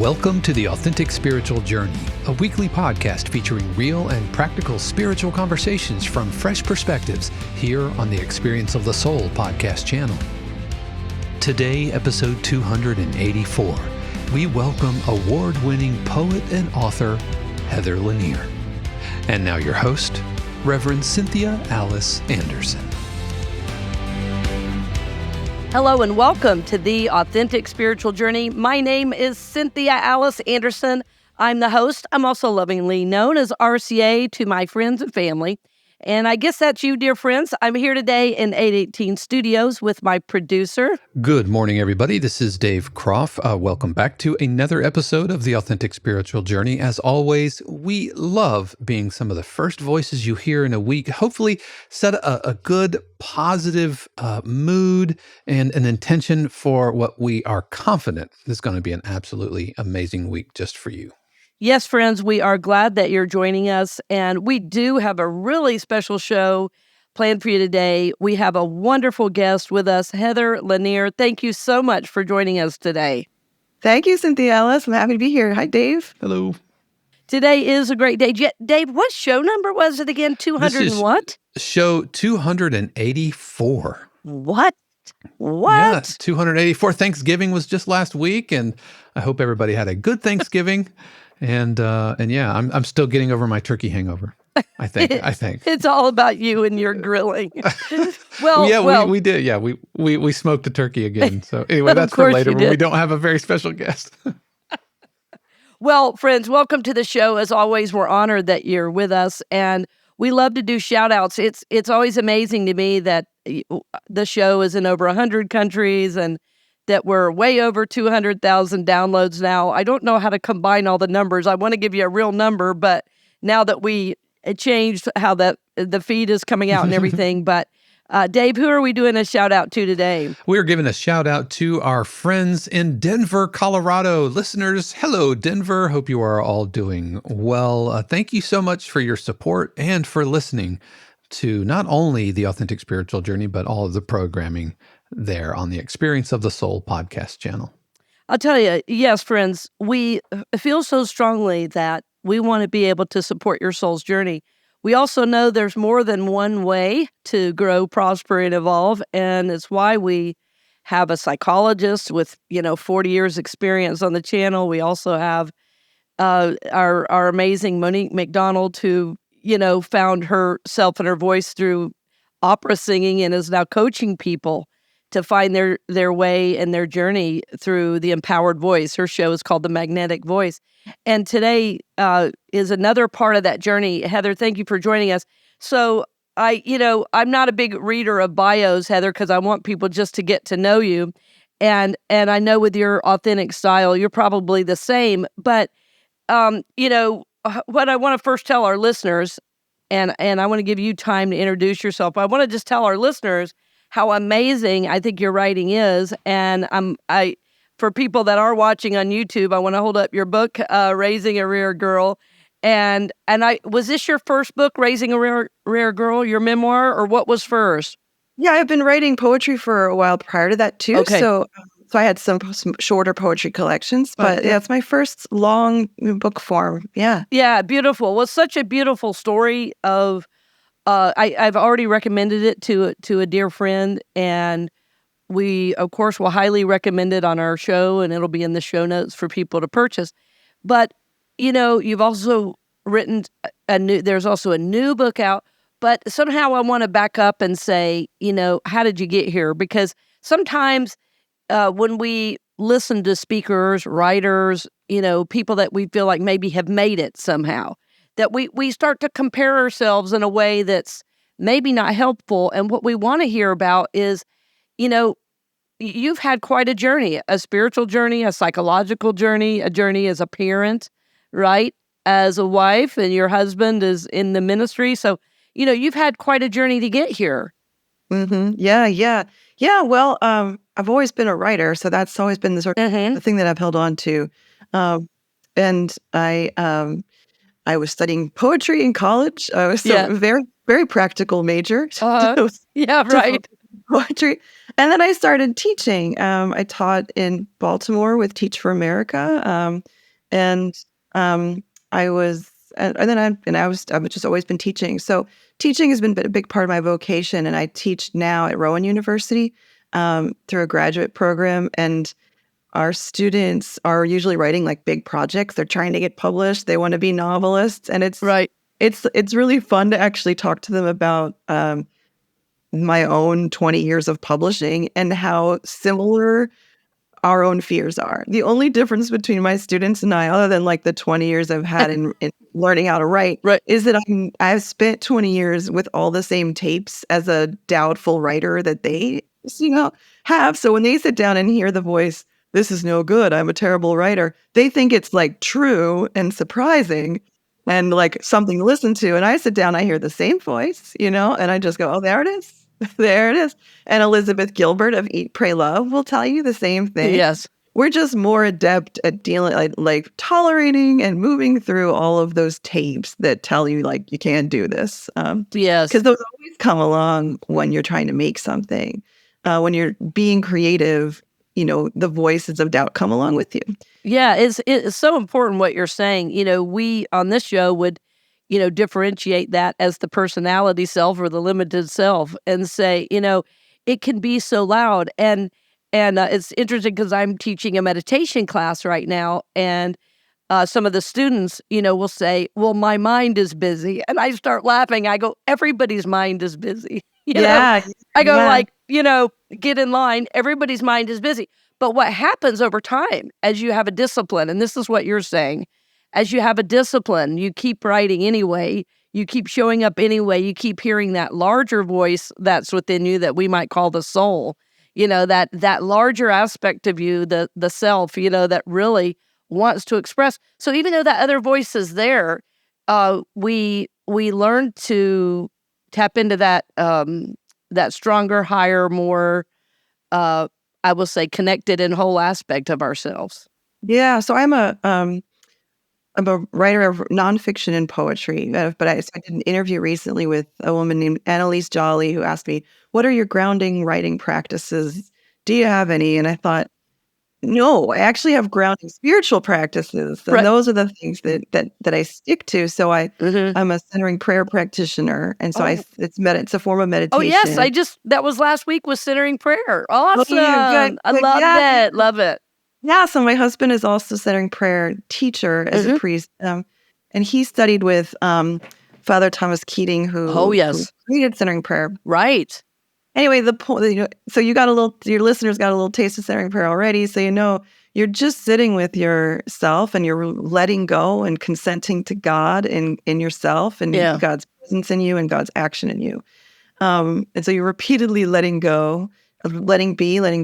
Welcome to The Authentic Spiritual Journey, a weekly podcast featuring real and practical spiritual conversations from fresh perspectives here on the Experience of the Soul podcast channel. Today, episode 284, we welcome award-winning poet and author, Heather Lanier. And now your host, Reverend Cynthia Alice Anderson. Hello and welcome to The Authentic Spiritual Journey. My name is Cynthia Alice Anderson. I'm the host. I'm also lovingly known as RCA to my friends and family. And I guess that's you, dear friends. I'm here today in 818 Studios with my producer. Good morning, everybody. This is Dave Croft. Welcome back to another episode of The Authentic Spiritual Journey. As always, we love being some of the first voices you hear in a week. Hopefully set a good, positive mood and an intention for what we are confident is going to be an absolutely amazing week just for you. Yes, friends, we are glad that you're joining us, and we do have a really special show planned for you today. We have a wonderful guest with us, Heather Lanier. Thank you so much for joining us today. Thank you, Cynthia Alice. I'm happy to be here. Hi, Dave. Hello. Today is a great day. Dave, what show number was it again? 200 and what? Show 284. What? Yeah, 284. Thanksgiving was just last week, and I hope everybody had a good Thanksgiving. And yeah, I'm still getting over my turkey hangover. I think it's all about you and your grilling. We did. Yeah, we smoked the turkey again. So anyway, that's for later when we don't have a very special guest. Well, friends, welcome to the show. As always, we're honored that you're with us, and we love to do shout outs. It's always amazing to me that the show is in over 100 countries and that we're way over 200,000 downloads now. I don't know how to combine all the numbers. I want to give you a real number, but now that we changed how the feed is coming out and everything. But Dave, who are we doing a shout out to today? We're giving a shout out to our friends in Denver, Colorado. Listeners, hello, Denver. Hope you are all doing well. Thank you so much for your support and for listening to not only the Authentic Spiritual Journey, but all of the programming there on the Experience of the Soul podcast channel. I'll tell you, yes, friends, we feel so strongly that we want to be able to support your soul's journey. We also know there's more than one way to grow, prosper, and evolve, and it's why we have a psychologist with 40 years experience on the channel. We also have our amazing Monique McDonald, who found herself and her voice through opera singing and is now coaching people to find their way and their journey through the empowered voice. Her show is called The Magnetic Voice. And today is another part of that journey. Heather, thank you for joining us. So I'm not a big reader of bios, Heather, because I want people just to get to know you. And I know with your authentic style, you're probably the same. But, what I want to first tell our listeners, and I want to give you time to introduce yourself, I want to just tell our listeners how amazing I think your writing is. And for people that are watching on YouTube, I want to hold up your book, Raising a Rare Girl. And was this your first book, Raising a Rare Girl, your memoir, or what was first? Yeah, I've been writing poetry for a while prior to that too. Okay. So I had some shorter poetry collections, but yeah, it's my first long book form. Yeah. Yeah, beautiful. Well, such a beautiful story of I've already recommended it to a dear friend, and we, of course, will highly recommend it on our show, and it'll be in the show notes for people to purchase. But, you've also written there's also a new book out, but somehow I want to back up and say, how did you get here? Because sometimes when we listen to speakers, writers, people that we feel like maybe have made it somehow, that we start to compare ourselves in a way that's maybe not helpful. And what we want to hear about is, you've had quite a journey, a spiritual journey, a psychological journey, a journey as a parent, right? As a wife, and your husband is in the ministry. So, you've had quite a journey to get here. Mm-hmm. Yeah. Well, I've always been a writer, so that's always been the sort of the thing that I've held on to. And I was studying poetry in college. I was very, very practical major. Yeah, right. Poetry. And then I started teaching. I taught in Baltimore with Teach for America, and I was, and then I've just always been teaching. So teaching has been a big part of my vocation, and I teach now at Rowan University through a graduate program, and our students are usually writing like big projects. They're trying to get published. They want to be novelists, and Right. it's really fun to actually talk to them about my own 20 years of publishing and how similar our own fears are. The only difference between my students and I, other than like the 20 years I've had in learning how to write, Right. is that I've spent 20 years with all the same tapes as a doubtful writer that they, have. So when they sit down and hear the voice, "This is no good, I'm a terrible writer," they think it's like true and surprising and like something to listen to. And I sit down, I hear the same voice, and I just go, "Oh, there it is." There it is. And Elizabeth Gilbert of Eat, Pray, Love will tell you the same thing. Yes. We're just more adept at dealing, like tolerating and moving through all of those tapes that tell you like you can't do this. Yes. Because those always come along when you're trying to make something. When you're being creative, the voices of doubt come along with you. Yeah, it's so important what you're saying. We on this show would, differentiate that as the personality self or the limited self and say, it can be so loud. And it's interesting because I'm teaching a meditation class right now, and some of the students, will say, "Well, my mind is busy." And I start laughing. I go, "Everybody's mind is busy." Yeah. I go Yeah. like, get in line. Everybody's mind is busy. But what happens over time as you have a discipline, and this is what you're saying, as you have a discipline, you keep writing anyway, you keep showing up anyway, you keep hearing that larger voice that's within you that we might call the soul, that larger aspect of you, the self, that really wants to express. So even though that other voice is there, we learn to tap into that that stronger, higher, more I will say connected and whole aspect of ourselves. Yeah. So I'm a writer of nonfiction and poetry, but I did an interview recently with a woman named Annalise Jolly who asked me, "What are your grounding writing practices? Do you have any?" And I thought, no, I actually have grounding spiritual practices, and Right. those are the things that I stick to. So Mhm. I'm a centering prayer practitioner, and so Oh. it's a form of Oh, yes, meditation. that was last week was centering prayer. Oh, yeah, Awesome. good, I good. love Yeah, it. Love it. yeah. So my husband is also centering prayer teacher as a Mhm. priest, and he studied with Father Thomas Keating, Oh, who yes. created centering prayer. Right. Anyway, the point, so your listeners got a little taste of centering prayer already. So, you're just sitting with yourself and you're letting go and consenting to God in yourself and Yeah. God's presence in you and God's action in you. And so you're repeatedly letting go, letting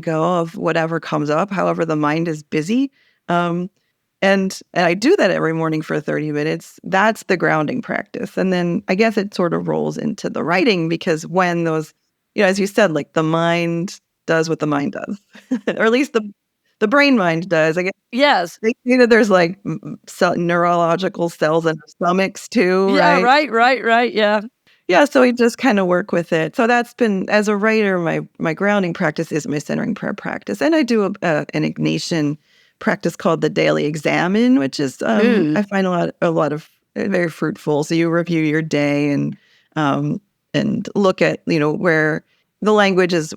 go of whatever comes up, however the mind is busy. And I do that every morning for 30 minutes. That's the grounding practice. And then I guess it sort of rolls into the writing because when those, as you said, like the mind does what the mind does, or at least the brain mind does. I guess Yes. there's like neurological cells in our stomachs too, Yeah, right? right, yeah. Yeah, so we just kind of work with it. So that's been, as a writer, my grounding practice is my centering prayer practice, and I do an Ignatian practice called the Daily Examine, which is I find a lot of very fruitful. So you review your day and look at where the language is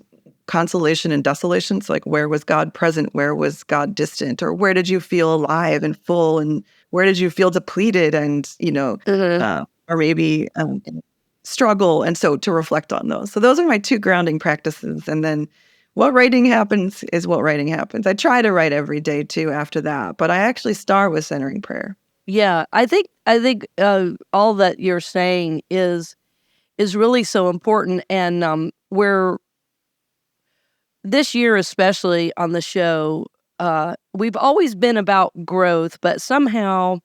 consolation and desolation. So like where was God present, where was God distant, or where did you feel alive and full, and where did you feel depleted and Mhm. or maybe struggle, and so to reflect on those. So those are my two grounding practices. And then what writing happens is what writing happens. I try to write every day too after that, but I actually start with centering prayer. Yeah, I think all that you're saying is really so important, and we're this year especially on the show, we've always been about growth, but somehow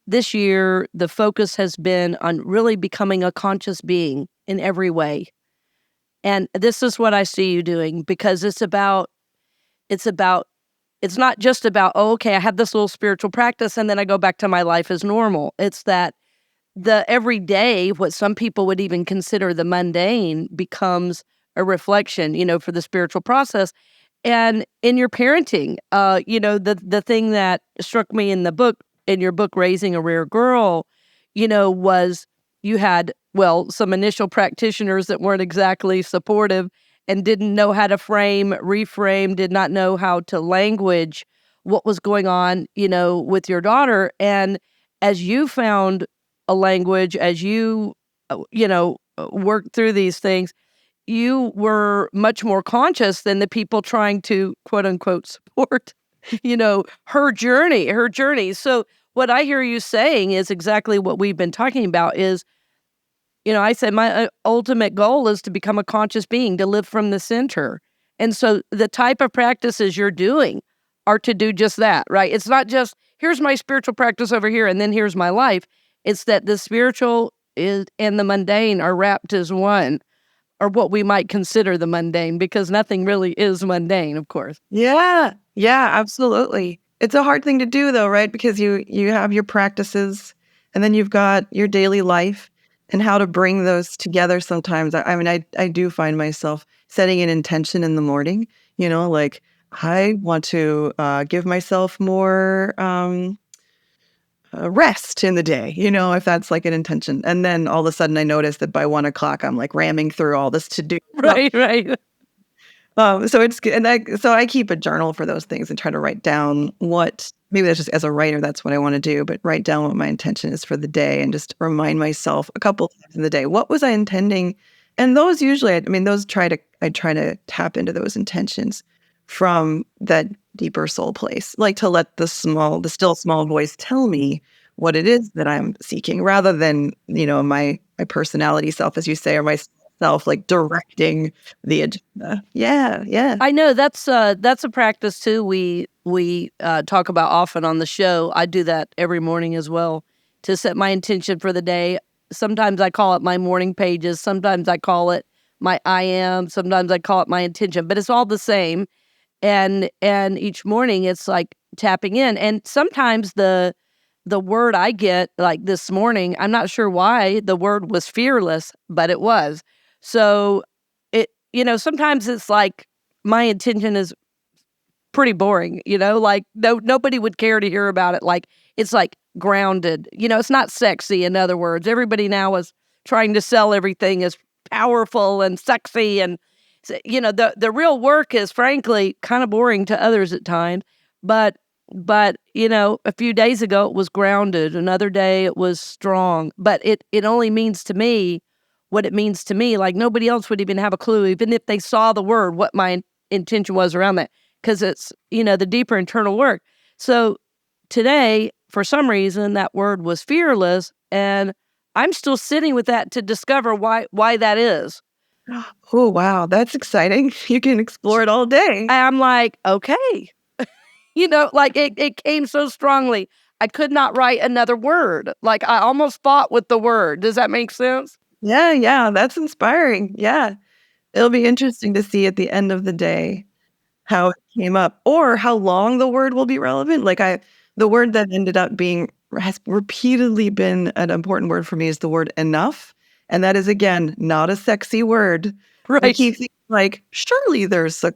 this year the focus has been on really becoming a conscious being in every way. And this is what I see you doing because it's about it's not just about, oh, okay, I have this little spiritual practice and then I go back to my life as normal. It's that the everyday, what some people would even consider the mundane, becomes a reflection, for the spiritual process. And in your parenting, the thing that struck me in your book, Raising a Rare Girl, was you had, some initial practitioners that weren't exactly supportive and didn't know how to reframe, did not know how to language what was going on, with your daughter. And as you found a language, as you, worked through these things, you were much more conscious than the people trying to, quote unquote, support, her journey. So what I hear you saying is exactly what we've been talking about is, I said my ultimate goal is to become a conscious being, to live from the center. And so the type of practices you're doing are to do just that, right? It's not just, here's my spiritual practice over here, and then here's my life. It's that the spiritual and the mundane are wrapped as one, or what we might consider the mundane, because nothing really is mundane, of course. Yeah, absolutely. It's a hard thing to do though, right? Because you have your practices and then you've got your daily life and how to bring those together sometimes. I do find myself setting an intention in the morning, like I want to give myself more rest in the day, if that's like an intention. And then all of a sudden I notice that by 1:00, I'm like ramming through all this to do. Right. So it's good. And so I keep a journal for those things and try to write down maybe that's just as a writer, that's what I want to do, but write down what my intention is for the day and just remind myself a couple times in the day, what was I intending? And those usually, I try to tap into those intentions from that deeper soul place, like to let the still small voice tell me what it is that I'm seeking, rather than, my personality self, as you say, or myself, like directing the agenda. Yeah. I know that's a practice too. We talk about often on the show. I do that every morning as well, to set my intention for the day. Sometimes I call it my morning pages. Sometimes I call it my I am. Sometimes I call it my intention, but it's all the same. And each morning it's like tapping in. And sometimes the word I get, like this morning, I'm not sure why the word was fearless, but it was. So sometimes it's like my intention is pretty boring, like nobody would care to hear about it. Like it's like grounded, it's not sexy. In other words, everybody now is trying to sell everything as powerful and sexy, and the real work is frankly kind of boring to others at times. But a few days ago it was grounded. Another day it was strong. But it only means to me what it means to me. Like nobody else would even have a clue, even if they saw the word, what my intention was around that, because it's the deeper internal work. So today, for some reason, that word was fearless, and I'm still sitting with that to discover why that is. Oh, wow. That's exciting. You can explore it all day. I'm like, okay. Like it came so strongly. I could not write another word. Like I almost fought with the word. Does that make sense? Yeah. That's inspiring. Yeah. It'll be interesting to see at the end of the day how it came up, or how long the word will be relevant. The word that ended up has repeatedly been an important word for me is the word enough. And that is, again, not a sexy word. Right. I keep thinking, like, surely there's, joy.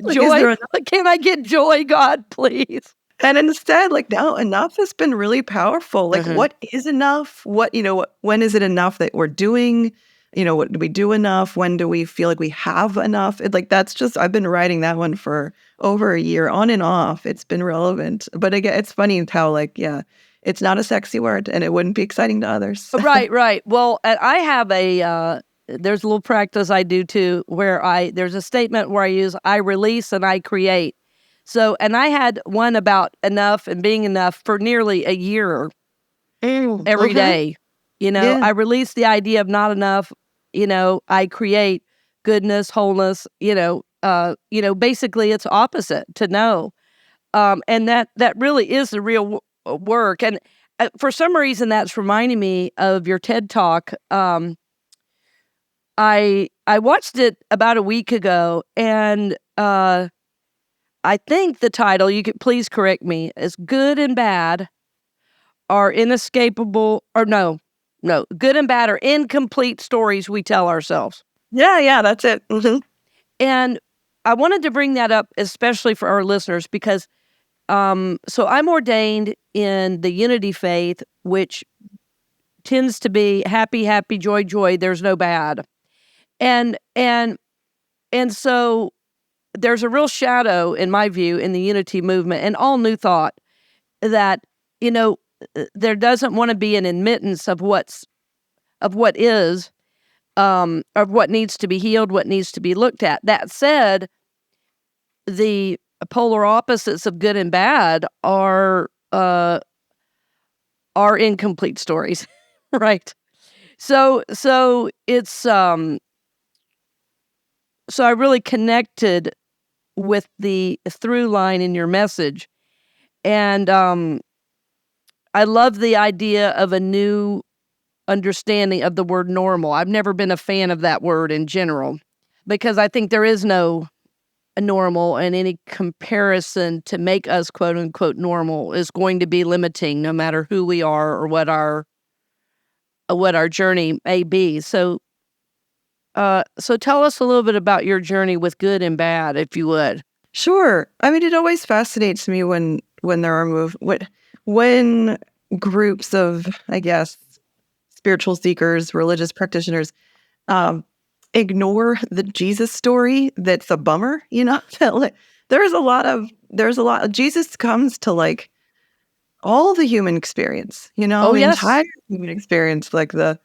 Like, joy. Can I get joy, God, please? And instead, no, enough has been really powerful. Like, what is enough? When is it enough that we're doing? What do we do enough? When do we feel like we have enough? I've been writing that one for over a year, on and off. It's been relevant. But again, it's funny how, it's not a sexy word, and it wouldn't be exciting to others. Right. Well, and I have there's a little practice I do too, where there's a statement where I use, I release and I create. So, and I had one about enough and being enough for nearly a year, every day. Yeah. I release the idea of not enough. I create goodness, wholeness. Basically, it's opposite to know, and that really is the real work. And for some reason, that's reminding me of your TED Talk. I watched it about a week ago, and I think the title, you could please correct me, is "Good and Bad Are Inescapable," or no, "Good and Bad Are Incomplete Stories We Tell Ourselves." Yeah, that's it. Mm-hmm. And I wanted to bring that up, especially for our listeners, because so I'm ordained in the Unity faith, which tends to be happy, happy, joy, joy. There's no bad, and so there's a real shadow, in my view, in the Unity movement and all New Thought that there doesn't want to be an admittance of what is, of what needs to be healed, what needs to be looked at. That said, the polar opposites of good and bad are incomplete stories, right? So it's so I really connected with the through line in your message, and I love the idea of a new understanding of the word normal. I've never been a fan of that word in general because I think there is no normal, and any comparison to make us quote unquote normal is going to be limiting no matter who we are or what our journey may be. So tell us a little bit about your journey with good and bad, if you would. Sure. I mean, it always fascinates me when there are when groups of, I guess, spiritual seekers, religious practitioners, ignore the Jesus story. That's a bummer, there's a lot. Jesus comes to like all the human experience, Oh, the yes. entire human experience, like the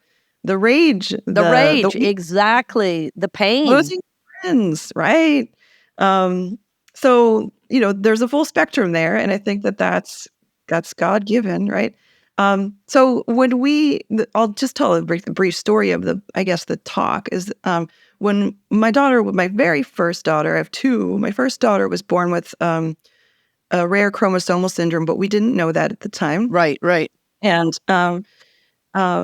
rage, the exactly, the pain, losing friends, right? So there's a full spectrum there, and I think that's God given, right? So I'll just tell a brief story of the talk is when my very first daughter, I have two. My first daughter was born with a rare chromosomal syndrome, but we didn't know that at the time. Right. And the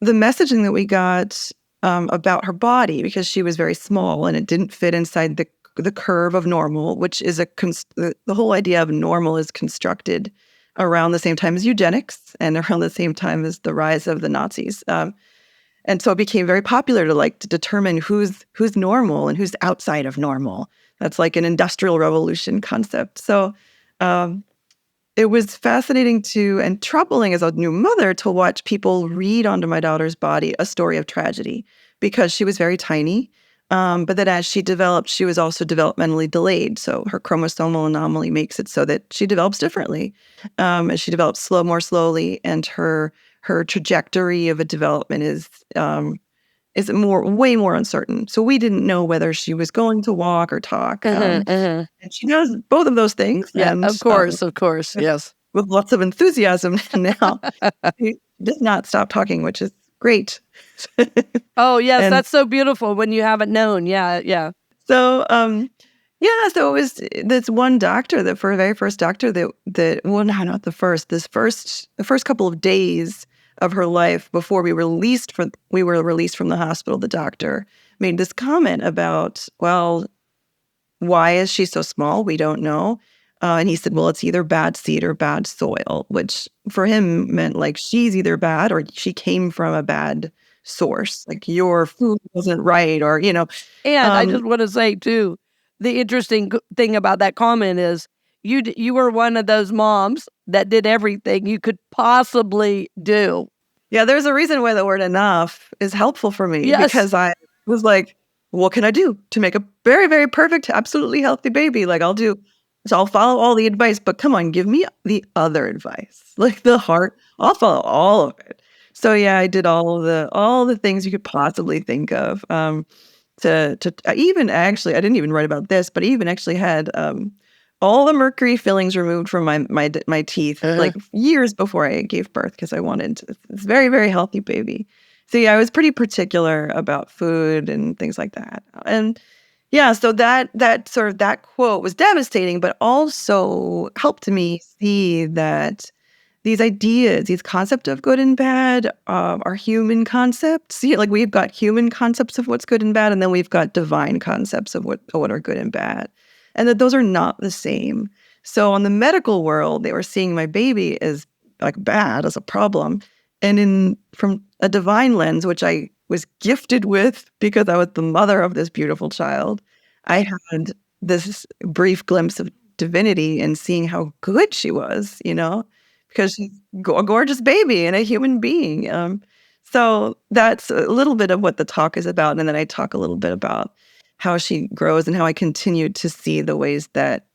messaging that we got about her body, because she was very small and it didn't fit inside the curve of normal, which is the whole idea of normal is constructed around the same time as eugenics and around the same time as the rise of the Nazis. And so it became very popular to determine who's normal and who's outside of normal. That's like an industrial revolution concept. So it was fascinating and troubling as a new mother to watch people read onto my daughter's body a story of tragedy because she was very tiny. But then as she developed, she was also developmentally delayed. So her chromosomal anomaly makes it so that she develops differently. And she develops more slowly, and her trajectory of a development is way more uncertain. So we didn't know whether she was going to walk or talk. And she does both of those things. Yeah, and, of course, yes. With lots of enthusiasm now. She does not stop talking, which is great. Oh, yes, that's so beautiful when you haven't known. Yeah. So, so it was this one doctor, the very first doctor the first couple of days of her life before we were released from the hospital, the doctor made this comment about, well, why is she so small? We don't know. And he said, well, it's either bad seed or bad soil, which for him meant like she's either bad or she came from a bad source, like your food wasn't right, or. And I just want to say too, the interesting thing about that comment is you were one of those moms that did everything you could possibly do. Yeah, there's a reason why the word enough is helpful for me. Yes. Because I was like, what can I do to make a very, very perfect, absolutely healthy baby? Like I'll follow all the advice, but come on, give me the other advice, like the heart. I'll follow all of it. So yeah, I did all the things you could possibly think of. To even actually, I didn't even write about this, but I even actually had all the mercury fillings removed from my teeth like years before I gave birth, because I wanted this very, very healthy baby. So yeah, I was pretty particular about food and things like that. And yeah, so that quote was devastating, but also helped me see that these ideas, these concepts of good and bad are human concepts. Like we've got human concepts of what's good and bad, and then we've got divine concepts of what are good and bad. And that those are not the same. So on the medical world, they were seeing my baby as like bad, as a problem. And from a divine lens, which was gifted with because I was the mother of this beautiful child. I had this brief glimpse of divinity and seeing how good she was, because she's a gorgeous baby and a human being. So that's a little bit of what the talk is about. And then I talk a little bit about how she grows and how I continue to see the ways that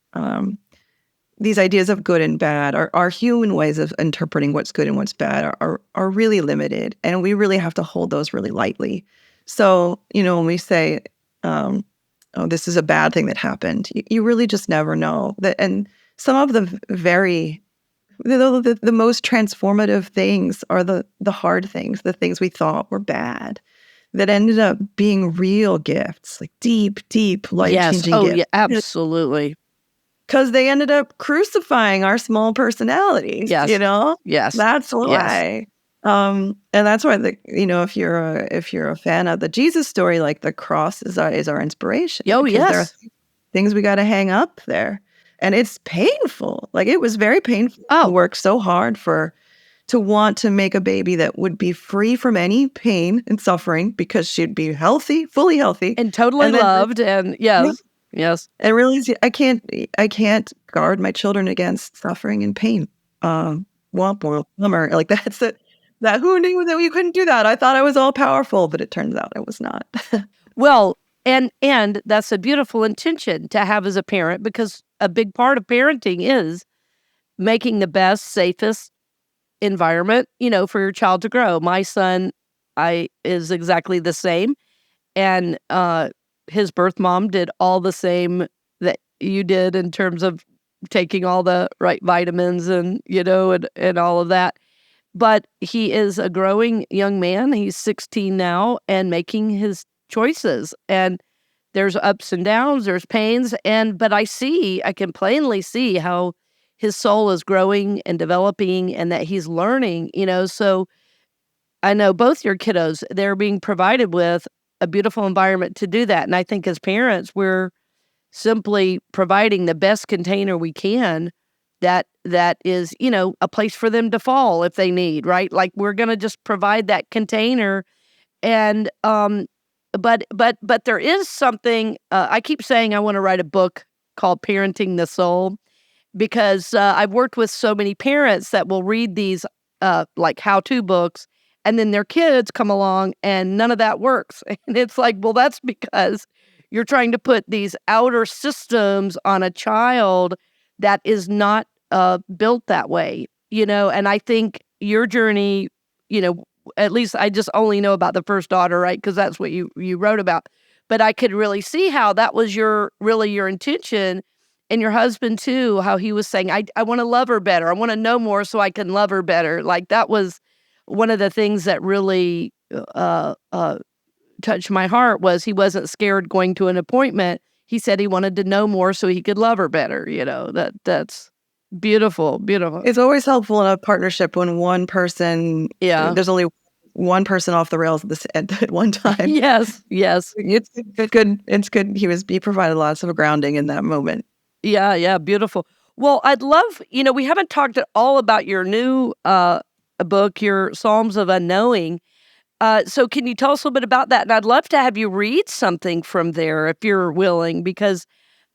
these ideas of good and bad, our human ways of interpreting what's good and what's bad are really limited. And we really have to hold those really lightly. So, when we say, oh, this is a bad thing that happened, you really just never know. And some of the most transformative things are the hard things, the things we thought were bad, that ended up being real gifts, like deep, deep, life-changing gifts. Yeah, absolutely. Because they ended up crucifying our small personalities. Yes. Yes. That's why. Yes. And that's why if you're a fan of the Jesus story, like the cross is our inspiration. Oh, yes. There are things we got to hang up there, and it's painful. Like, it was very painful to work so hard to want to make a baby that would be free from any pain and suffering because she'd be healthy, fully healthy, and totally loved. And yes. Yes. And realize I can't guard my children against suffering and pain. Bummer. Like, that's it. That who knew that we couldn't do that? I thought I was all powerful, but it turns out I was not. Well, and that's a beautiful intention to have as a parent, because a big part of parenting is making the best, safest environment, for your child to grow. My son, is exactly the same. And his birth mom did all the same that you did in terms of taking all the right vitamins and, and all of that. But he is a growing young man. He's 16 now and making his choices. And there's ups and downs, there's pains. But I can plainly see how his soul is growing and developing and that he's learning, So I know both your kiddos, they're being provided with a beautiful environment to do that. And I think as parents, we're simply providing the best container we can that is, a place for them to fall if they need, right? Like, we're going to just provide that container. And, but there is something, I keep saying I want to write a book called Parenting the Soul, because I've worked with so many parents that will read these like how-to books, and then their kids come along and none of that works. And it's like, well, that's because you're trying to put these outer systems on a child that is not built that way, and I think your journey, at least I just only know about the first daughter, right? Because that's what you wrote about. But I could really see how that was your intention. And your husband too, how he was saying, I want to love her better. I want to know more so I can love her better. Like, that was one of the things that really touched my heart, was he wasn't scared going to an appointment. He said he wanted to know more so he could love her better. That's beautiful, beautiful. It's always helpful in a partnership when one person, there's only one person off the rails at one time. Yes. It's good. It's good. He provided lots of grounding in that moment. Yeah, beautiful. Well, I'd love, we haven't talked at all about your new book, your Psalms of Unknowing. So can you tell us a little bit about that? And I'd love to have you read something from there if you're willing, because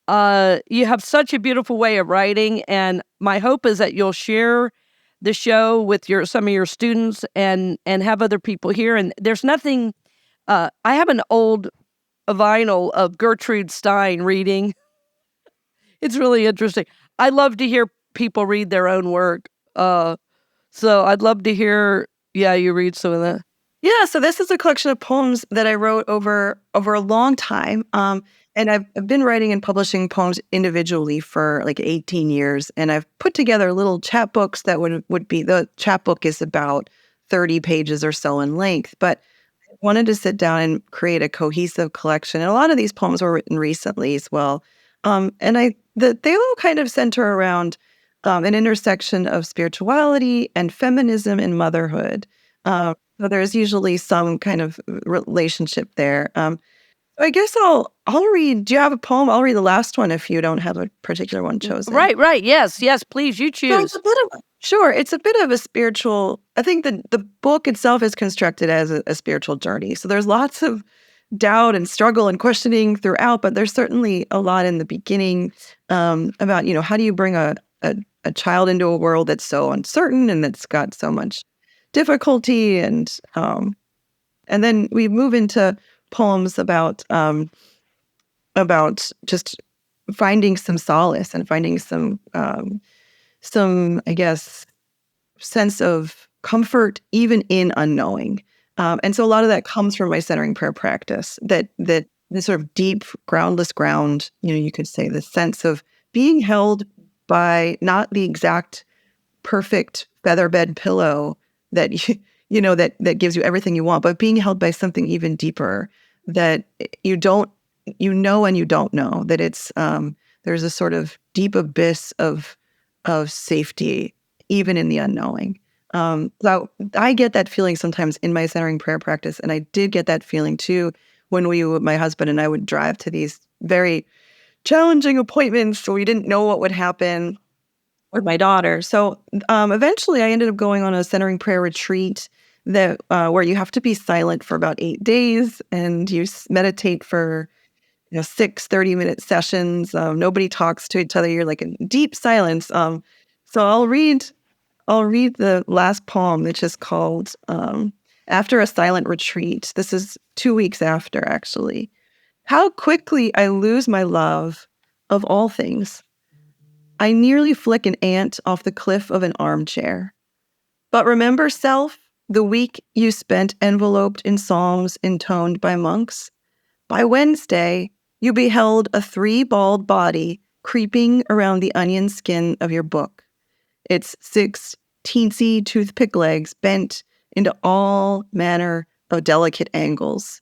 you have such a beautiful way of writing. And my hope is that you'll share the show with some of your students and have other people hear. And there's nothing, I have an old vinyl of Gertrude Stein reading. It's really interesting. I love to hear people read their own work. So I'd love to hear, you read some of that. Yeah, so this is a collection of poems that I wrote over a long time. And I've been writing and publishing poems individually for like 18 years. And I've put together little chapbooks that would be, the chapbook is about 30 pages or so in length. But I wanted to sit down and create a cohesive collection. And a lot of these poems were written recently as well. And they all kind of center around an intersection of spirituality and feminism and motherhood. So there's usually some kind of relationship there. I guess I'll read. Do you have a poem? I'll read the last one if you don't have a particular one chosen. Right. Yes, please, you So choose. it's a bit of a spiritual. I think the book itself is constructed as a spiritual journey. So there's lots of doubt and struggle and questioning throughout, but there's certainly a lot in the beginning about, how do you bring a child into a world that's so uncertain and that's got so much difficulty, and then we move into poems about just finding some solace and finding some I guess sense of comfort even in unknowing. And so a lot of that comes from my centering prayer practice, that this sort of deep, groundless ground, you could say, the sense of being held by not the exact perfect featherbed pillow that that gives you everything you want, but being held by something even deeper that you don't, and you don't know, that it's there's a sort of deep abyss of safety even in the unknowing. So I get that feeling sometimes in my centering prayer practice, and I did get that feeling too when my husband and I would drive to these very challenging appointments where we didn't know what would happen with my daughter. So eventually I ended up going on a centering prayer retreat that where you have to be silent for about 8 days, and you meditate for 6 30-minute sessions. Nobody talks to each other. You're like in deep silence. So I'll read the last poem, which is called After a Silent Retreat. This is 2 weeks after, actually. How quickly I lose my love of all things. I nearly flick an ant off the cliff of an armchair. But remember, self, the week you spent enveloped in psalms intoned by monks? By Wednesday, you beheld a 3-balled body creeping around the onion skin of your book, its 6 teensy toothpick legs bent into all manner of delicate angles.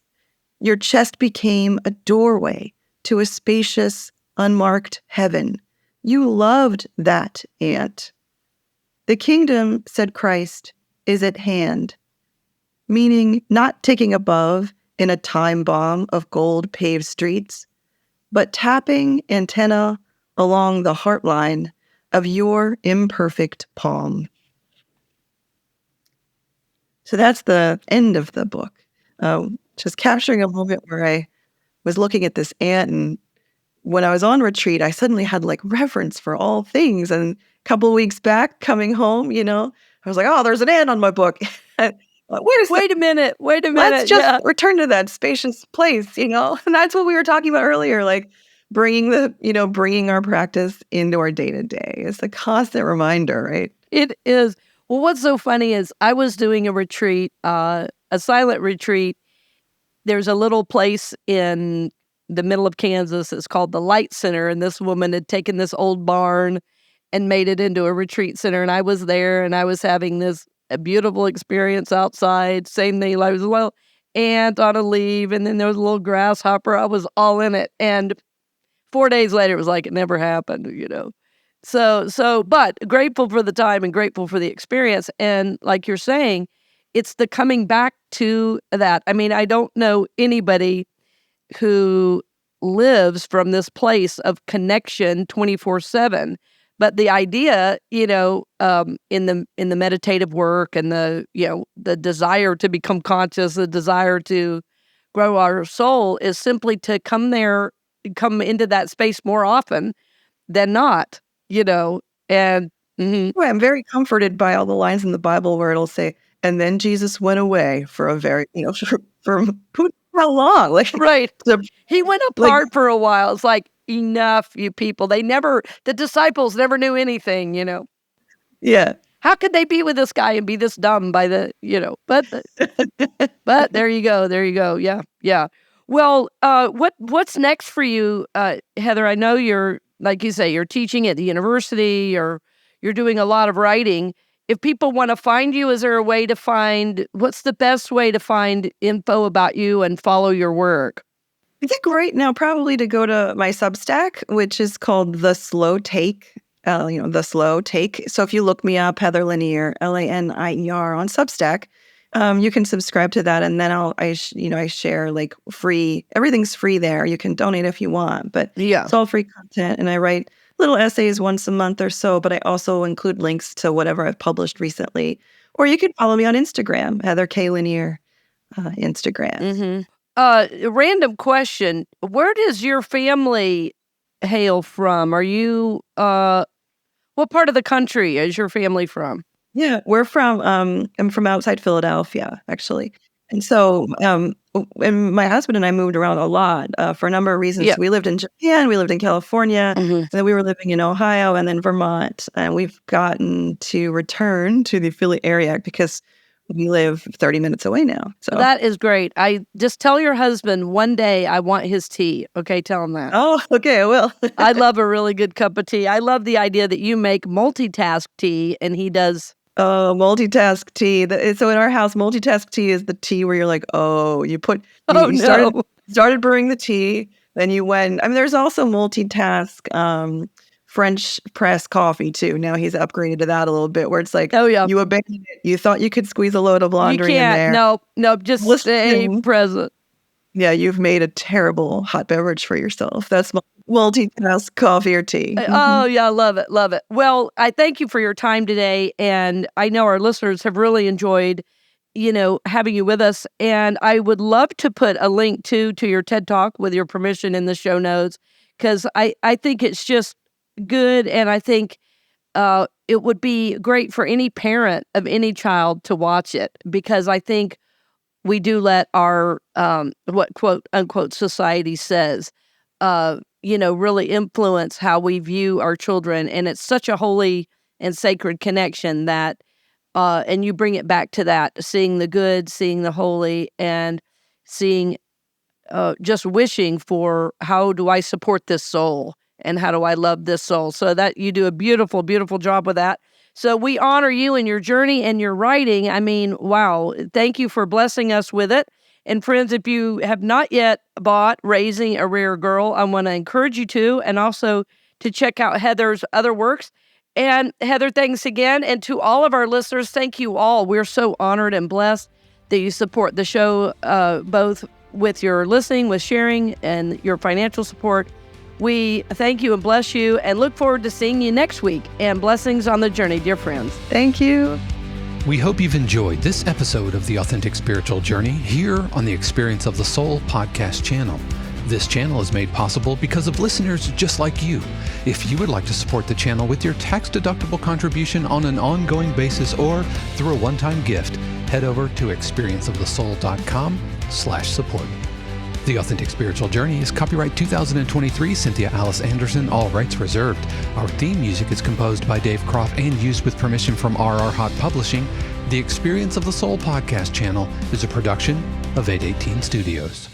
Your chest became a doorway to a spacious, unmarked heaven. You loved that ant. The kingdom, said Christ, is at hand, meaning not ticking above in a time bomb of gold-paved streets, but tapping antenna along the heartline of your imperfect palm. So that's the end of the book, just capturing a moment where I was looking at this ant, and when I was on retreat, I suddenly had like reverence for all things. And a couple of weeks back, coming home, I was like, oh, there's an ant on my book. Wait a minute. Let's just return to that spacious place, and that's what we were talking about earlier, like bringing our practice into our day-to-day. It's a constant reminder, right? It is. Well, what's so funny is I was doing a retreat, a silent retreat. There's a little place in the middle of Kansas. It's called the Light Center. And this woman had taken this old barn and made it into a retreat center. And I was there, and I was having a beautiful experience outside. Same thing. I was a little ant on a leaf, and then there was a little grasshopper. I was all in it. And 4 days later, it was like it never happened, So, but grateful for the time and grateful for the experience. And like you're saying, it's the coming back to that. I mean, I don't know anybody who lives from this place of connection 24/7. But the idea, in the meditative work and the desire to become conscious, the desire to grow our soul is simply to come into that space more often than not, and Boy, I'm very comforted by all the lines in the Bible where it'll say, and then Jesus went away for a very, for how long? Like, right. He went apart for a while. It's like, enough, you people. The disciples never knew anything, Yeah. How could they be with this guy and be this dumb but but there you go. Yeah. Well, what's next for you, Heather? I know you're, like you say, you're teaching at the university, or you're doing a lot of writing. If people want to find you, is there a way to what's the best way to find info about you and follow your work? I think right now probably to go to my Substack, which is called The Slow Take, The Slow Take. So if you look me up, Heather Lanier, Lanier on Substack, You can subscribe to that, and then I share like free. Everything's free there. You can donate if you want, but it's all free content. And I write little essays once a month or so. But I also include links to whatever I've published recently. Or you can follow me on Instagram, Heather K. Lanier, Instagram. Random question: where does your family hail from? Are you what part of the country is your family from? Yeah, we're from I'm from outside Philadelphia, actually. And so and my husband and I moved around a lot for a number of reasons. Yeah. We lived in Japan, we lived in California, and then we were living in Ohio and then Vermont. And we've gotten to return to the Philly area because we live 30 minutes away now. So that is great. I just tell your husband one day I want his tea. Okay, tell him that. Oh, okay, I will. I love a really good cup of tea. I love the idea that you make multitask tea and he does. Multitask tea. So in our house, multitask tea is the tea where you're like, started brewing the tea, then you went. I mean, there's also multitask French press coffee too. Now he's upgraded to that a little bit, where it's like, you abandoned it. You thought you could squeeze a load of laundry in there. No, just stay present. Yeah, you've made a terrible hot beverage for yourself. That's multitask coffee or tea. Oh, yeah, I love it. Love it. Well, I thank you for your time today. And I know our listeners have really enjoyed, having you with us. And I would love to put a link to your TED Talk with your permission in the show notes, because I think it's just good. And I think it would be great for any parent of any child to watch it, because I think we do let our, what quote unquote society says, really influence how we view our children. And it's such a holy and sacred connection that, and you bring it back to that, seeing the good, seeing the holy, and seeing, just wishing for, how do I support this soul? And how do I love this soul? So that you do a beautiful, beautiful job with that. So we honor you in your journey and your writing. I mean, wow. Thank you for blessing us with it. And friends, if you have not yet bought Raising a Rare Girl, I want to encourage you to, and also to check out Heather's other works. And Heather, thanks again. And to all of our listeners, thank you all. We're so honored and blessed that you support the show, both with your listening, with sharing, and your financial support. We thank you and bless you and look forward to seeing you next week. And blessings on the journey, dear friends. Thank you. We hope you've enjoyed this episode of The Authentic Spiritual Journey here on the Experience of the Soul podcast channel. This channel is made possible because of listeners just like you. If you would like to support the channel with your tax-deductible contribution on an ongoing basis or through a one-time gift, head over to experienceofthesoul.com/support. The Authentic Spiritual Journey is copyright 2023, Cynthia Alice Anderson, all rights reserved. Our theme music is composed by Dave Croft and used with permission from RR Hot Publishing. The Experience of the Soul podcast channel is a production of 818 Studios.